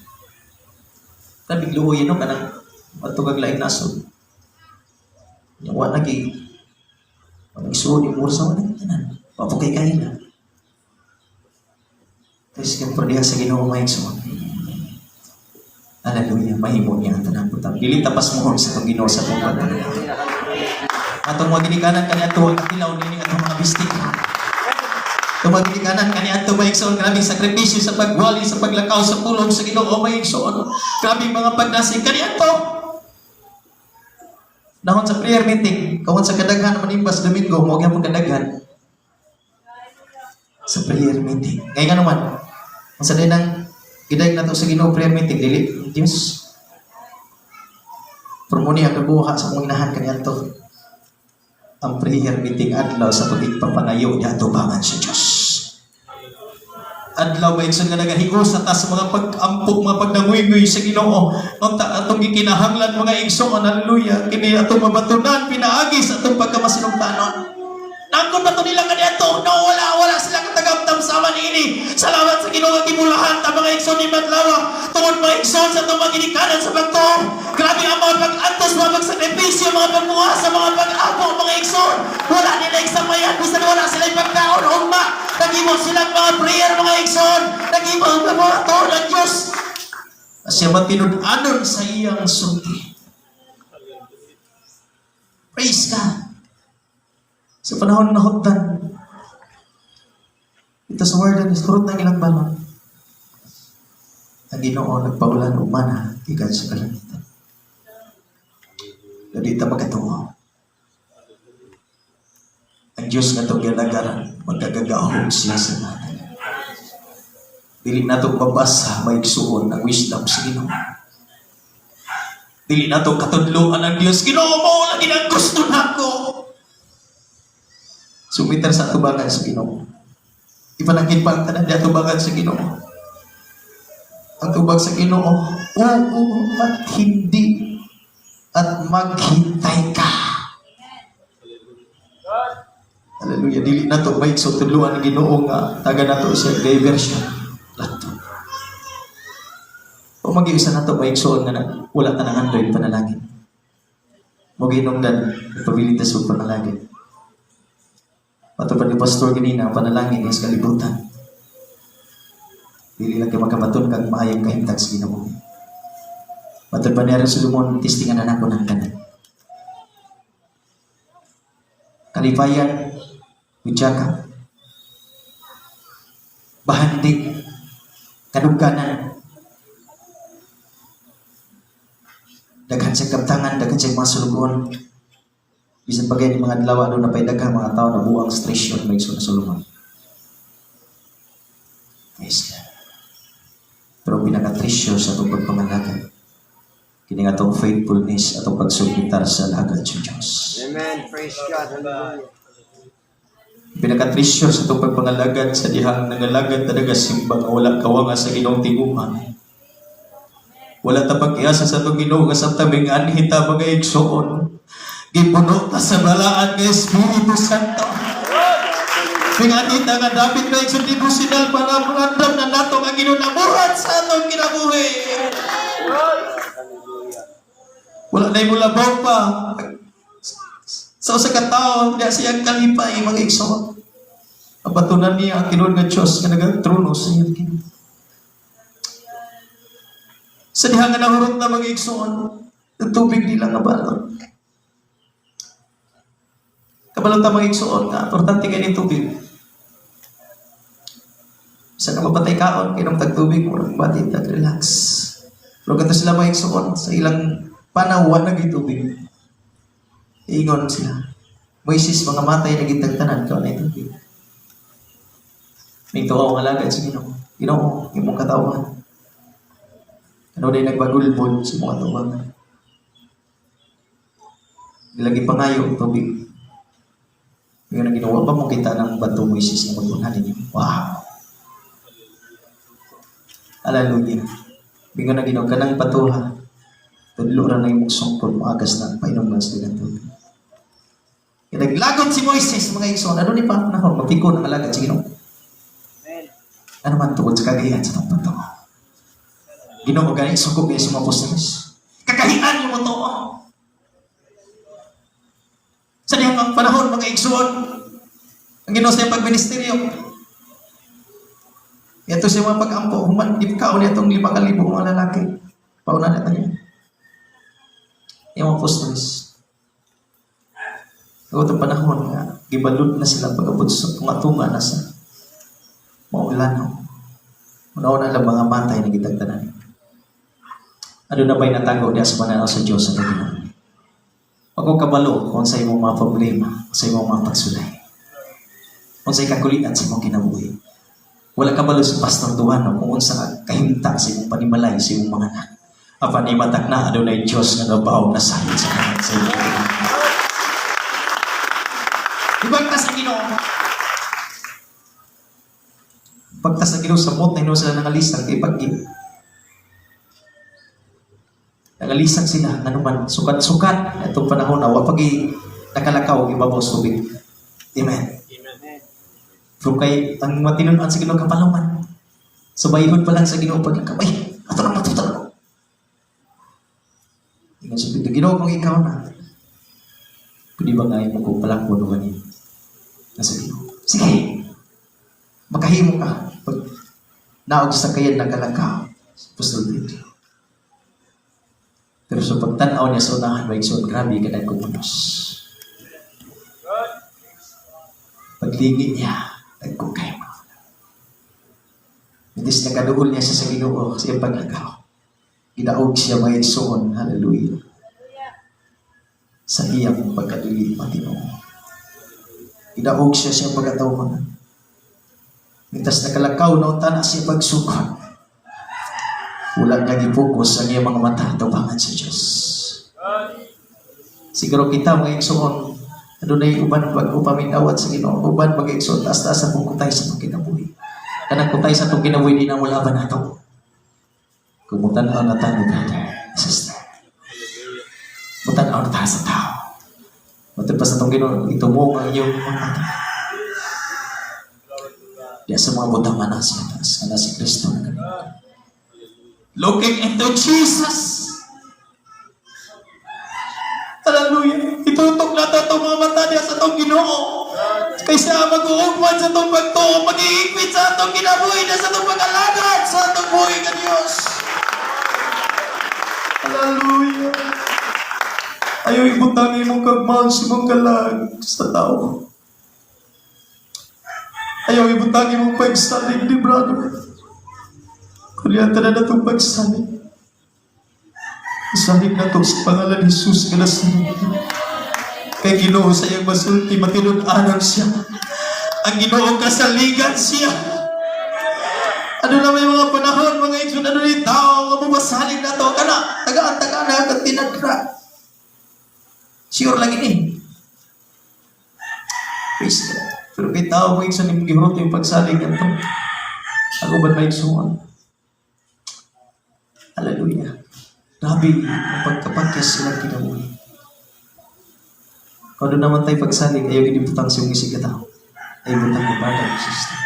Labing luhoyin no, kanang matugag laing nasod. Yung wala naging isuod yung mursa wala nagtanan. Papukay kayo na. Kasi kaya perdiha sa ginoo mga igsoon. Hallelujah. Mahimo niya ang tanang putang. Dili tapas mo sa itong ginoo sa itong pagdala. Atong mga ginikanan kanya ito, ang tilaw nini atong mga bistik. Itong mga ginikanan kanya ito, mga igsoon, grabing sakripisyo sa pagwali, sa paglakaw, sa pulong, sa ginoo, mga igsoon. Grabing mga pagnasing kanya ito. Nahon sa prayer meeting, kawon sa kadaghan naman imbas Domingo, mo gyapon kadaghan. Sa prayer meeting. Ngayon nga naman, ang sa dinang gidayeg na ito sa ginoo prayer meeting, dili, Diyos. Pero muna ang kabuha sa mong inahan kanya ito. Ang prayer meeting adlaw sa pagpapanayo niya tubangan sa Diyos. Adlaw ba ikson nga nagahigos sa tas mga pag-ampok, mga pagdanguy-nguy sa Ginoo. Nung atong gikinahanglan mga igsoon, hallelujah, kini atong mabatunan, pinaagi sa atong pagkamasinungtanon. Nangkot na ito nila kanyato, no, wala sila katagamtam sa aman ini. Salamat sa Ginoo nga gimulahan ta mga igsoon ni Madlawa. Tungod mga igsoon sa itong mga ginikanan sa pagtuong. Grabe ang mga pag-antos, mga pagsakripisyo, mga pagmuha sa mga pag-apo, mga igsoon. Wala nila eksamayan, bisan wala sila pagkaon, ugma. Nagimo silang mga prayer, mga igsoon. Nagimo ang mga tuon ng Diyos. Siya matinud-anon sa iyang sulti. Praise God. Sa panahon na hotdan, ito sa warden, surot ng ilang balon. Ang Ginoo nagpaulan umana, ikan sa kalangitan. Dili ta magatuo. Ang Diyos nga itong ginagaran, magkagagahog siya sa natin. Dili na itong mabasa, maigsuon ang wisdom sa Ginoo. Dili na itong katudloan ng Diyos. Ginoo mo, lagi ang gusto na ako. Sumitar sa atubangan sa Ginoo. Ipanangkin pa ang tanan di atubangan sa Ginoo. Ang tubag sa Ginoo, oo at hindi at maghintay ka. Hallelujah. Dili na ito maigso tuluan ng Ginoo nga taga na ito siya diversion. Lato. O mag-iisa na ito maigsoon nga na wala ka ng Android panalangin. Mag-inungdan ipabilitas o panalangin. Matupad ni Pastor ganina ang panalangin is kalibutan. Dili lang kayo magkabaton kang maayang kahintag sa Ginoo. Matupad ni Aron Solomon, tistingan na ako ng kanan. Kalipayan, Wijaka, bahandi, kadugganan, daghan sa kaptangan, daghan sa mga sulugon. Bisan bagay ni mga adlaw na pay daghang mga tao na buang stress yun may na sulugon. Yes. Pero pinaka-treasure sa itong pagpamalaga, kini nga itong faithfulness at itong pagsubitar sa lagad sa Diyos. Amen. Praise God. Hallelujah. Pinaka-treasure sa itong pagpangalagad sa dihang nangalagad talaga simba nga wala kawanga sa Ginoong tiguan. Wala ta pag-iasa sa itong Ginoo nga sa tabing anhin ta mga igsoon. Gipuno ta sa balaan ng Espiritu Santo. Pinganita nga David na igsoon devotional para mangandam na nato nga Ginoo nabuhat sa atong kinabuhi. Wala na yung labaw pa. So sa katao, niya siyang kalipay, mga igsoon. Abatunan niya ang kinuod nga Diyos nga nag-trono sa iyong Ginoo. Sa diha nga nahurot na mga igsoon, ang tubig nila nga balot. Kabalot na mga igsoon nga, importante kayo ng tubig. Sa nga mapatay kaon, kinong tagtubig, murang bati, tag-relax. Pero ganito sila mga igsoon, sa ilang panawan na gitubig. Ingon sila. Moises, mga matay na gitagtanan ka na itubig. May tuwa ang alagad sa Ginoo. Ginoo, imong katawan. Ano na yung nagbagulbod sa mga tuwangan. Ilagi pangayo ang tubig. Yung ginawa pa mo kita ng bato Moises na magbunan ninyo. Wow! Hallelujah. Bingo na ginawa ka ng batuhan. Tudluran na yung songkol mo agas na painom ng sila tubig. Naglagot si Moises, mga igsoon. Ano ni pa? Mapiko ng alagad si Ginoo. Ano man tungkol sa kagahian sa itong bato? Ginoo gani, sukog niya sa mga apostoles. Kakahian niyo mo to. Sa niyang panahon, mga igsoon, ang Ginoo sa iyang pagministeryo. Ito siya mga pag-ampo, ipakaon niya itong 5,000 mga lalaki. Paunan natin niya. Yung mga apostoles. Sa itong panahon nga, gibalod na sila pag-abot sa tunga-tunga na sa maulano. Una-una lang mga matay na gitagtanan. Ano na ba'y natago niya sa pananaw sa Diyos sa Ginoo? Ako kabalo kung sa imong mga problema, sa imong mga pagsulay. Kung sa ikakulitan sa imong kinabuhi. Wala kabalo sa Pastor Duano kung sa kahinta sa imong panimalay sa imong mga anak. Apan imatak na adunay Diyos nga nabaw na sakit sa kanan sa imong kinabuhi. Ibagtas sa Ginoo. Pagtas na Ginoo sa mot na Ginoo sila nangalisang kay pag-ibig. Nagalisag sila, ano man, sukat-sukat. Itong panahon na, wapag nakalakaw, ibabaw sa tubig. Amen. Amen. Pero kay, ang matinunan sa Ginoo kapalaman. Sa bayhod pa lang sa Ginoo pagkakam, ay, ato na matutal. Tingnan sa pito, Ginoo kung ikaw na. Pwede ba nga mo kung palang puno ganin? Nasa Ginoo. Sige, makahimo ka. Pag naog sa kayan nakalakaw, Apostol Pedro. Pero sa pagtanaw niya sa unahan, may igsoon, grabe ka na kumunos. Paglingi niya, nagkukay mo. Itis na kaduol niya sa Ginoo sa iyang paglagaw. Ginaog siya may igsoon. Hallelujah. sa iyang pagkadili Ginoo. Idaog siya siyang pagkatawhan. Mintas nakalakaw na utana siya pagsukot. Wala nga gipokus ang iyang mga mata tubangan sa Diyos. Siguro kita mga igsoon, adunay uban pag-upaminawat sa Ginoo, uban mag-igsoon, taas-taas sa kutay sa itong kinabuhi. Kanang kutay sa itong kinabuhi, di na wala ba nato? Kumutan ang natan ni brother, sister. Mutan ang natan sa tao. Mutan pa sa itong Ginoo, ito mo ang iyong mga mata. Diya sa mga butang manas sa taas, kana si Kristo na ganito. Looking into Jesus. Hallelujah. Itutok na ito mga mata niya sa itong Ginoo. Kaysa mag-uugman sa itong pagtuo, mag-iigpit sa itong kinabuhi na sa itong pag-alagad sa itong buhay ka Diyos. Hallelujah. Ayaw ibutangin mong kagmahal si mong galag sa tao. Ayaw ibutangin mong pagsalig ni brother. Kulyatan na itong pagsalig. Salig na ito sa pangalan ni Jesus nga nasalig. Kay Ginoo sa iyang masulti, matinud-anan siya. Ang Ginoo kasaligan siya. Ano na may mga panahon, mga igsoon, ano ni tao, nga masalig na ito. Kana, tagaan na, at tinadra. Sure lagi ni. Praise God. Pero kay tao, mga igsoon, yung gihurot yung pagsalig na ito. Ako ba't may igsoon? Hallelujah. Grabe ang pagkapagkas silang kinabuhi. Kung doon naman tayo pagsalig, ayaw ginibutang siyong isig ka tao. Ayaw butang ni Father, sister.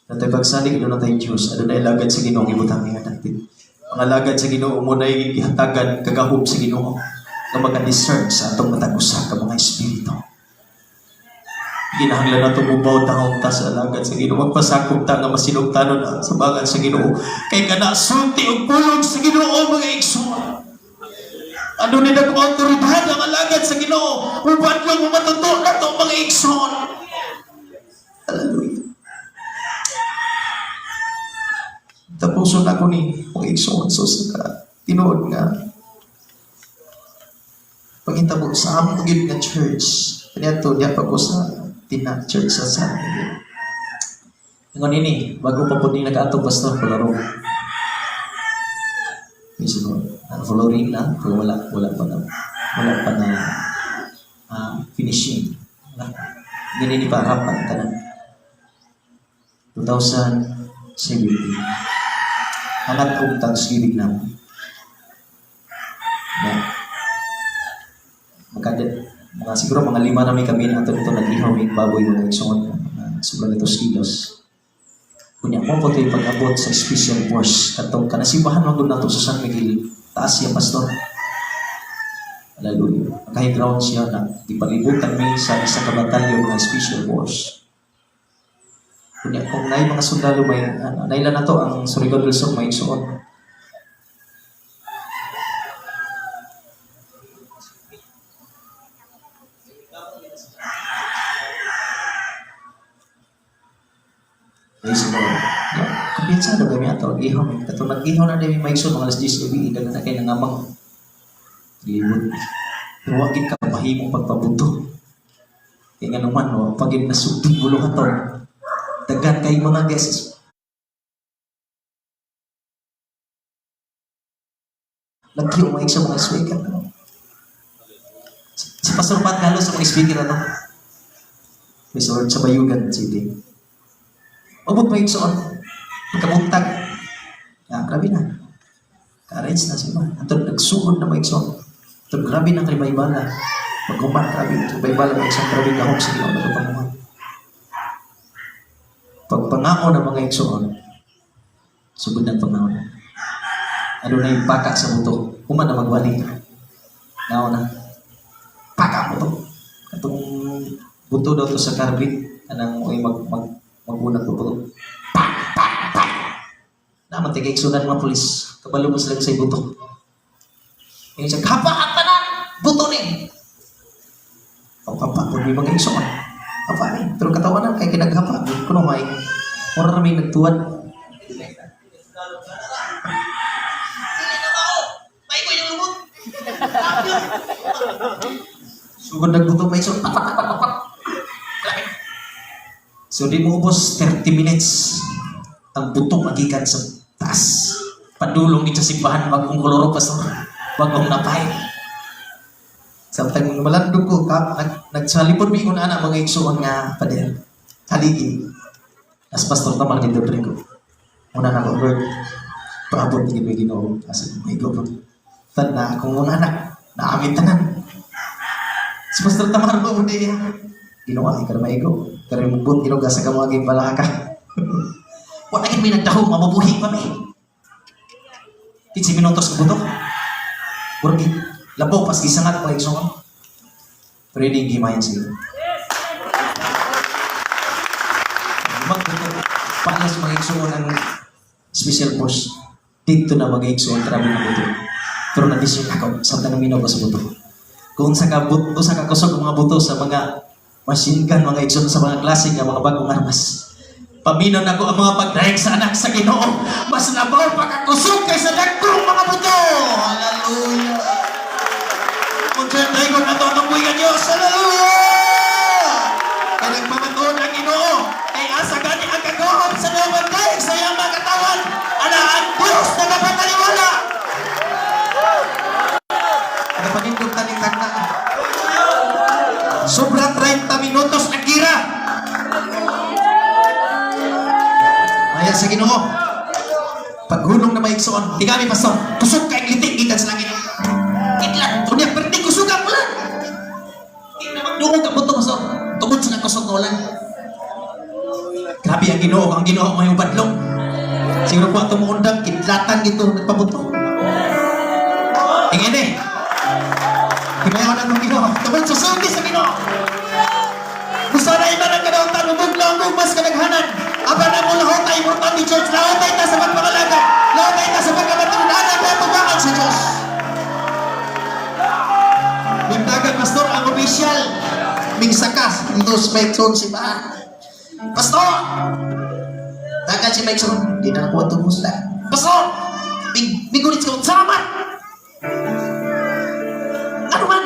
Doon tayo pagsalig, doon na tayo Diyos. Ano na ilagad sa Ginoo, ibutang niya natin. Ang alagad sa Ginoo, muna ihatagan, kagahub sa Ginoo, na mag-discern sa atong matagusa ka mga espiritu. Ginahanglan na tumubaw taong ta sa alagad sa Ginoo. Magpasakop ta nga masinugtanon na sa bagan sa Ginoo. Kay kana sulti og pulong sa Ginoo mga igsoon. Ano ni nagong autoridad ang alagad sa Ginoo? Uban lang mo matuto na to mga igsoon. Hallelujah. Tapuson ako ni mga igsoon. So sa tinuod nga pagkitabo sa among gid nga church. Kanya to diya pa ko sa church sa San Miguel. Ngayon ini, bago pa po din nag-atong pastor, palaro. May siguro, following lang, pero wala pa na finishing. Ganyan pa harapan, tanan. 2017. Hangat kong Thanksgiving naman. Siguro mga 5 na may kami na ito nag-ihaw yung baboy ng igsoon sobrang ito kilos. Kunya mo ko ito yung pag-abot sa special force katong kanasibahan mo doon nato sa San Miguel taas siya pastor. Hallelujah. Kahit ground siya na ipalibutan may sa isa ka batalyon ng special force. Kunya kung naay mga sundalo may naila na to ang Surigao del Sur may igsoon. Praise the Lord. Kumpiyansado kami ato, ihaw. Katong nag-ihaw na namin maigsoon, mga alas 10 gabi, dagan na kayo nangamang libod. Pero wag ka mahimong pagpabuto. Kaya nga naman, pag nasugtong bulo ka to, dagan kayo mga guests. Lagi umaig sa mga speaker. Si Pastor Pat Galo sa mga speaker, ano? Praise the Lord, sa Bayugan City. Abot mo yung soon. Pagkabuntag. Grabe na. Ka-arrange na siya. Atod nagsugod na mo yung soon. Atod grabe na kay Baybala. Pagkuman grabe. Baybala na isang grabe kahong sa ginawa na pamuhan. Pagpangako na mga yung soon. Sugod ng pangako na. Ano na yung paka sa buto. Kuman na magwali. Nao na. Paka mo to. Katong buto daw to sa karbit. Anang mag-unang buto. Pak! Pak! Pak! Naman, tigay-iksunan mga polis. Kabalo mo sila sa buto. Yung siya, hapa na! Buto ni! Hapa, kung may mga iksunan. Hapa ni. Pero katawan na, kaya kinaghapa. Kuno may, mura na may nagtuwan. May ko yung lumot. Sugod nagbuto may so. So di mo ubos 30 minutes ang buto magikan sa taas. Padulong dito sa simbahan bagong koloro pastor. Bagong napay. Samtang malandog ko nagsalipod mi kun ana mga igsuon nga pader. Haligi. As pastor tamal dito rin ko. Una na ko Lord. Paabot ni Ginoo asa may go. Tanda akong mga anak naamin tanan. Si pastor tamar ko undi. Ginawa ka na maigo. Kaya mubot Ginoo sa kamaging balaka. Wala gid mi nagdaho mabubuhi pa mi. 15 minutos ka buto. Porque labaw pas gisangat pa igsoon. Pwede gimayan sila. Magbuto palas mga igsoon ang special force. Dito na mga igsoon trabi na buto. Pero na-decision ako sa tanong minaw sa buto. Kung sa kabuto sa kakusog mga buto sa mga machine gun mga igsoon sa mga klase nga mga bagong armas. Paminon ako ang mga pagdahig sa anak sa Ginoo. Mas nabaw pagkakusog kaysa dagkong mga buto. Hallelujah. Kung siya tayo kung natutukoy ka Diyos. Hallelujah. Kaya nagpamatuon ang Ginoo. Kaya asa gani ang kagohom sa mga pagdahig sa iyang mga katawan. Ana ang Diyos na napataliwala. Nagpanindog taning tagna. Sobra 30 minutos ang gira. Ayan sa Ginoo. Paghulong na maigsoon, di kami pastor, kusog ka iglitik gikan sa langit. Itlan, tunya perti kusog ang ulan. Di na magdungog ka buto pastor. Tungod sa kusog ng ulan. Grabe ang Ginoo may ubadlong. Siguro po atong muundang kidlatan gito nagpabuto. Ingin eh. Himayaw na ng Ginoo. Tungod sa sulti sa Ginoo. Gusto na iba ng kadautan, lumog mas kanaghanan. Aba na mo lahotay mo ni Church, lahotay ta sa pagpangalaga, lahotay ta sa pagkabatunan, at tubangan sa Diyos. Mindagan pastor ang opisyal, ming sakas, dos Mikeson si ba? Pastor! Dagan si Mikeson, di na nakuha itong musla. Pastor! Migulit ka, salamat! Ano man?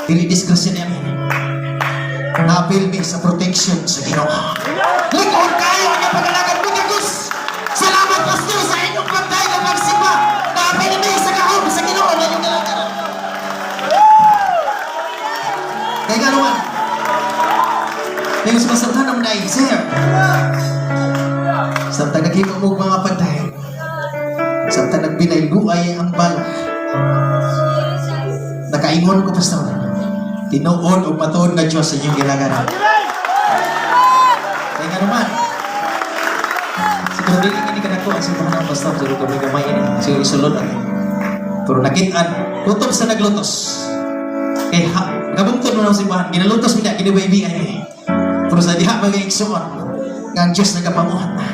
Dili diskrasya niya mo. Napilmi sa protection sa Ginoo. Likod kayo ang pag-alagan mo, Gus. Salamat, pastor, sa inyong pagday ng pagsimba. Napilmi sa kahom sa Ginoo na inyong dalagaran. Kaya nga naman, ngayon sa masaltan ng naig, sir. Samtang naghipa mo mga pagday, samtang nagbinay-luay ang bala, nakaingon ko, pastor. Tinuod o matuod na Diyos sa inyong ginagawa. Kaya nga naman, siguro din ini ka ang simbahan ng pastor, siguro kami gamay ini, siguro isulod ako. Pero nakitaan, lutos sa naglutos. Kaya kabungtod mo ng simbahan, ginalutos mo niya, ginibaybigay niya. Pero sa diha mga iksuon, nga ang Diyos nagkapamuhat na.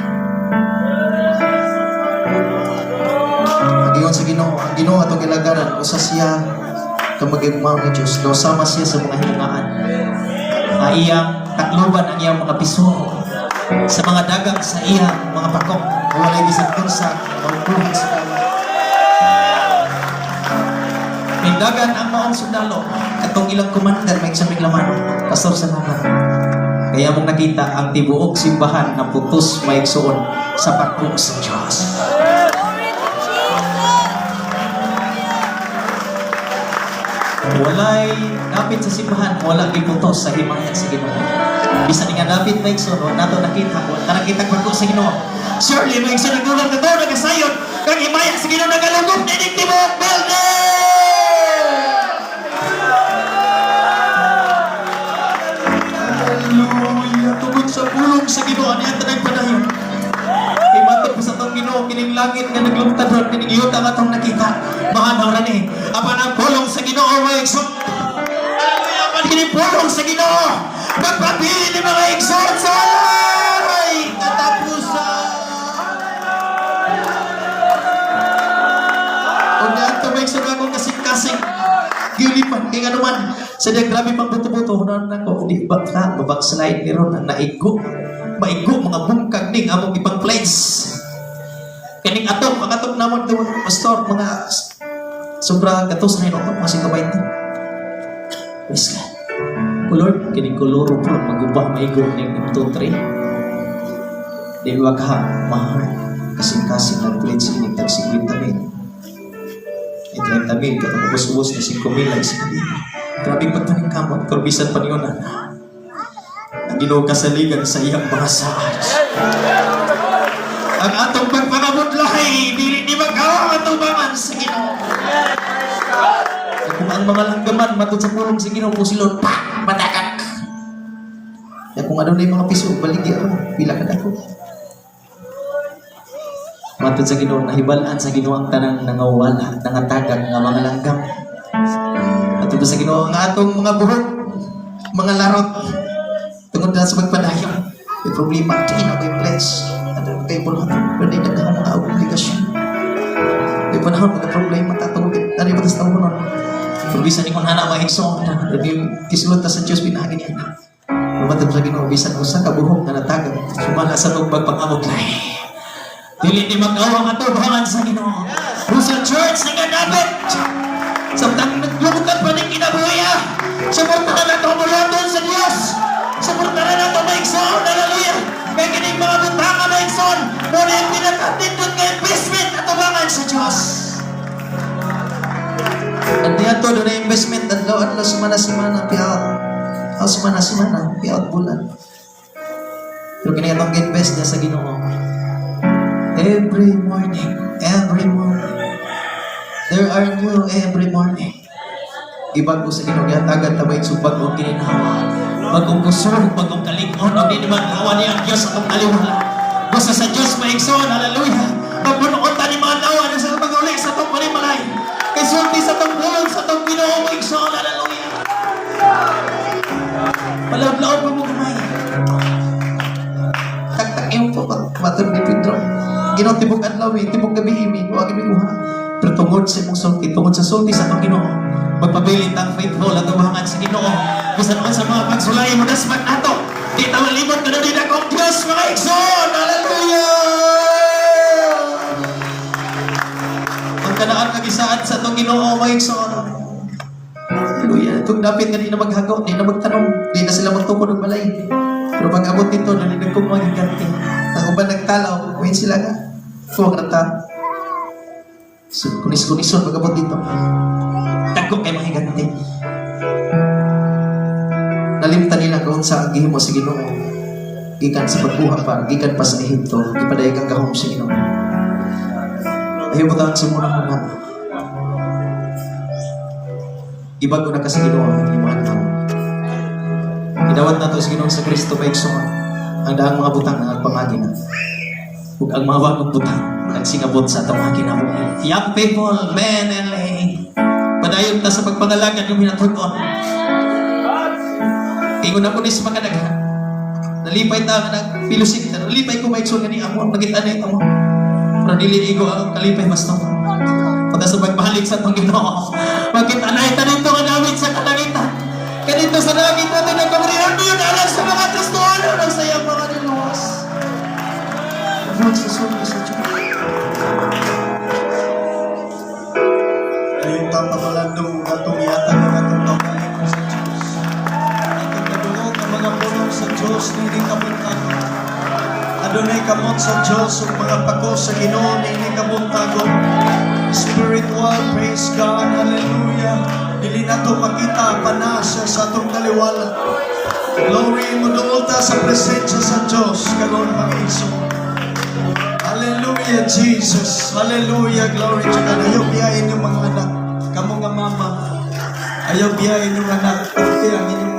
Pag-iwan sa Ginoo, ang Ginoo atong ilagaran, usa siya kamagigmaw ng Diyos, no, sama siya sa mga hiningaan. Iyang takluban ang iyang mga piso sa mga dagang sa iyang mga pakok. Walay bisag kursa, maupuhin sa dagat. Mindagan ang maong sundalo, katong ilang kumandan, may isang laman, pastor sa naman. Kaya mong nakita ang tibuok simbahan na putos may igsoon sa pakok sa Diyos. Walay napit sa simbahan, wala giputos sa himayan sa Ginoo. Bisa nga napit may igsoon, nato nakita ko, nakita ko sa Ginoo. Surely may igsoon nagulang na doon, nagasayon, kang himayan sa Ginoo nagalugop na ining tibuok building! Hallelujah! Tugod sa pulong sa Ginoo, niya tanay padayon. Imatog sa itong Ginoo, kining langit nga naglumtad ron, kining iyot ang atong nakita. Mahanaw na ni, apan ang pulong sa Ginoo, mga igsoon. Hallelujah! Apan kining pulong sa Ginoo, magpapili ni mga igsoon sa walay katapusan. Kung nato may igsoon akong kasing-kasing, gilipan, kaya nga naman, sa grabe pang buto-buto, hunan ako, hindi ba ka, babakslide ni ron, ang naigo. Maigo, mga bungkag ning, among ipang-place. Kaning atok, mga atok naman doon, pastor, mga Sobra gatos na inutok masih kabait na. Praise God. O Lord, kini koloro po magubah maigo ng imtotre. Di ba ka mahal? Kasing-kasing nag-plate sa inig tag 50 mil. 30 mil, katong ubos-ubos na 5 mil ay sa kanina. Grabe pagtaning kamot, korbisan pa niyo na. Ang Ginoo kasaligan sa iyang mga saas. Ang atong pagpangabudlay, dili di magawa ang atubangan sa Ginoo. Kung ang mga langgaman matod sa pulong sa Ginoo po silon, pak! Matakak! Ya kung ano na yung mga piso, baligya ako, pila ka dako. Matod sa Ginoo, nahibalaan sa Ginoo ang tanang nangawala, nangatagak nga mga langgam. Matod sa Ginoo, ang atong mga buhok, mga larot, tungod na sa magpadayon. May problema, tingin ako yung pledge. Ano kayo po naman, pero hindi na mga obligasyon. May panahon, mga problema, tatawag, ano yung matas tawag nun? Pero bisan ni kung hana maikso, kisulot na sa Diyos, pinahagin niya. Matod sa Ginoo, bisan usa ka buhok na natagak, sumala sa tugbag pang-abuklay. Dili ni mag-awang atubangan sa Ginoo. Russell Church na ganapit. Samtang naglumutan pa ng kinabuya. Suportahan na ito mulaton sa Diyos. Suportahan na ito maigsoon. Hallelujah. Kaya kining mga butanga maigsoon. Muna yung pinatandindot kay investment atubangan sa Diyos. At diyan to, doon na investment. Adlaw semana-semana. Piyaot. Semana-semana. Piyaot bulan. Pero kinayatong invest niya sa Ginoo. Every morning, there are new every morning. Ibag ko sa Ginoo, tagad tabay subag o kininawa. Bagong kusog, bagong kalingon, o di naman kawan niya ang Diyos atong aliwala. Basta sa Diyos maigsoon, hallelujah. Pagbunuot ni mga tawa, na sa pag-ulik sa itong palimalay. Kay sulti sa itong bulong, sa itong Ginoo maigsoon, hallelujah. Palaw-law pa mo kamay. Tak-tak yung po, matod ni Pedro. Ginoo tibok adlaw, tibok gabi imi, huwag imi kuha. Pero tungod sa imong sulti, tungod sa sulti sa itong Ginoo, magpabilit ang faithful at umahangan sa Ginoo. Bisan naman sa mga pagsulay mo, dasmat nato. Di tawalimot ka na din akong Diyos, mga igsoon. Hallelujah! Ang kanaan kagisaan sa itong Ginoo, mga igsoon. Hallelujah. Itong dapit nga di na maghago, di na magtanong, di na sila magtukod ng balay. Pero pag abot dito, nalinig kong magiganti. Ang uban nagtalaw, kuhin sila nga. Huwag rata. So, kunis-kunison, pag abot dito. Tagko kay magiganti. Nalimtan nila kung sa gihimo sa Ginoo. Gikan sa pagbuha pa, gikan pa sa Ehipto, ipadayag ang gahom sa Ginoo. Ayaw mo tawag sa muna muna. Ibag ko na kasi Ginoo ang mga tao. Idawat na ito sa Ginoo sa Kristo pa iksungan. Ang daang mga butang na nagpangagi na. Huwag ang mga bagong butang nagsingabot sa atong mga kinabuhi. Young people, men and lady, padayon ta sa pagpangalagan yung hinatod-on. Ingon na po nis mga nagha. Nalipay ta nga nag-philosophy. Nalipay ko maiksun nga ni amo. Nagita na ito mo. Pero dili-igo ang kalipay basta mo. Pagka sa pagbalik sa itong Ginoo. Magkita na ito dito nga namin sa kalangitan. Kanito sa langit natin ang kamarihan mo yun alam sa mga Kristoano ng sayang mga niluwas. Huwag susunod sa Diyos. Ayun tapamalandong atong yatag ng atong pagkain sa Diyos. Atong kadungog ang mga pulong sa Diyos, nini kabuntagon. Adunay kamot sa Diyos, ang mga pako sa Ginoo, nini kabuntagon. Spiritual, praise God, hallelujah. Dili na ito makita panasa sa atong kaliwala. Glory mo doon ta sa presensya sa Diyos, kalon mga iso. Hallelujah, Jesus. Hallelujah, glory to God. Ayaw biyahin yung mga anak. Kamu nga mama. Ayaw biyahin yung anak. Pati ang inyong